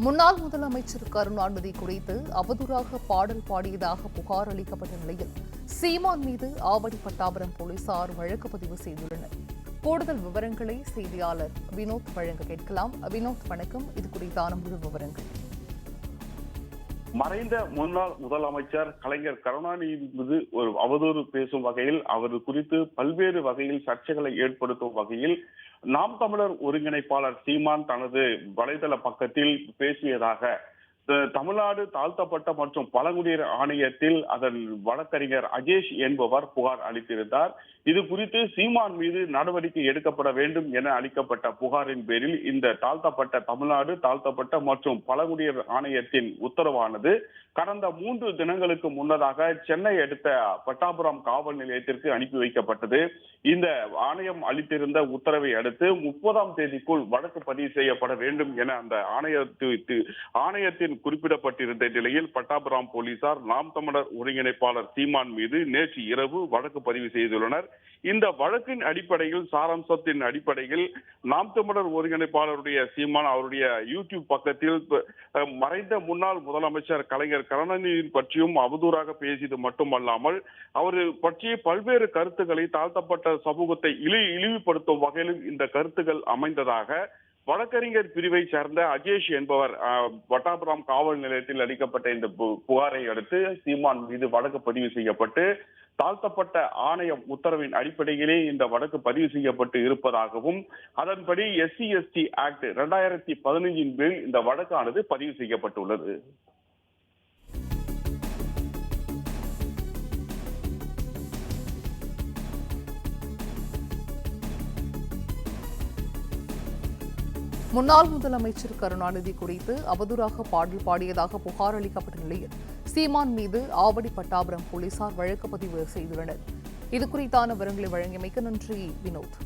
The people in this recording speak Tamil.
முன்னாள் முதலமைச்சர் கருணாநிதி குறித்து அவதூறாக பாடல் பாடியதாக புகார் அளிக்கப்பட்ட நிலையில் சீமான் மீது ஆவடி பட்டாபுரம் போலீசார் வழக்கு பதிவு செய்துள்ளனர். கூடுதல் விவரங்களை செய்தியாளர் வினோத் வழங்க கேட்கலாம். வினோத், வணக்கம். இது குறித்தான முழு விவரங்கள். மறைந்த முன்னாள் முதலமைச்சர் கலைஞர் கருணாநிதி மீது ஒரு அவதூறு பேசும் வகையில் அவர் குறித்து பல்வேறு வகையில் சர்ச்சைகளை ஏற்படுத்தும் வகையில் நாம் தமிழர் ஒருங்கிணைப்பாளர் சீமான் தனது வலைதள பக்கத்தில் பேசியதாக தமிழ்நாடு தாழ்த்தப்பட்ட மற்றும் பழங்குடியினர் ஆணையத்தில் அதன் வழக்கறிஞர் அஜேஷ் என்பவர் புகார் அளித்திருந்தார். இது குறித்து சீமான் மீது நடவடிக்கை எடுக்கப்பட வேண்டும் என அளிக்கப்பட்ட புகாரின் பேரில் இந்த தமிழ்நாடு தாழ்த்தப்பட்ட மற்றும் பழங்குடியினர் ஆணையத்தின் உத்தரவானது கடந்த 3 தினங்களுக்கு முன்னதாக சென்னை அடுத்த பட்டாபுரம் காவல் நிலையத்திற்கு அனுப்பி வைக்கப்பட்டது. இந்த ஆணையம் அளித்திருந்த உத்தரவை அடுத்து 30ஆம் தேதிக்குள் வழக்கு பதிவு செய்யப்பட வேண்டும் என அந்த ஆணையத்தின் குறிப்பிடப்பட்டிருந்த நிலையில் பட்டாபுரம் போலீசார் நாம் தமிழர் ஒருங்கிணைப்பாளர் சீமான் மீது நேற்று இரவு வழக்கு பதிவு செய்துள்ளனர். இந்த வழக்கின் அடிப்படையில் சாராம்சத்தின் அடிப்படையில் நாம் தமிழர் ஒருங்கிணைப்பாளருடைய சீமான் அவருடைய யூடியூப் பக்கத்தில் மறைந்த முன்னாள் முதலமைச்சர் கலைஞர் கருணாநிதி பற்றியும் அவதூறாக பேசியது மட்டுமல்லாமல் அவர் பற்றிய பல்வேறு கருத்துக்களை தாழ்த்தப்பட்ட சமூகத்தை இழிவுபடுத்தும் வகையிலும் இந்த கருத்துக்கள் அமைந்ததாக வழக்கறிஞர் பிரிவை சேர்ந்த அஜேஷ் என்பவர் பட்டாபுரம் காவல் நிலையத்தில் அளிக்கப்பட்ட இந்த புகாரை அடுத்து சீமான் மீது வழக்கு பதிவு செய்யப்பட்டு தாழ்த்தப்பட்ட ஆணையம் உத்தரவின் அடிப்படையிலே இந்த வழக்கு பதிவு செய்யப்பட்டு இருப்பதாகவும் அதன்படி SC/ST ஆக்ட் 2015 பேரில் இந்த வழக்கானது பதிவு செய்யப்பட்டுள்ளது. முன்னாள் முதலமைச்சர் கருணாநிதி குறித்து அவதூறாக பாடல் பாடியதாக புகார் அளிக்கப்பட்ட நிலையில் சீமான் மீது ஆவடி பட்டாபுரம் போலீசார் வழக்கு பதிவு செய்துள்ளனர். இது குறித்தான விவரங்களை வழங்கியமைக்கு நன்றி வினோத்.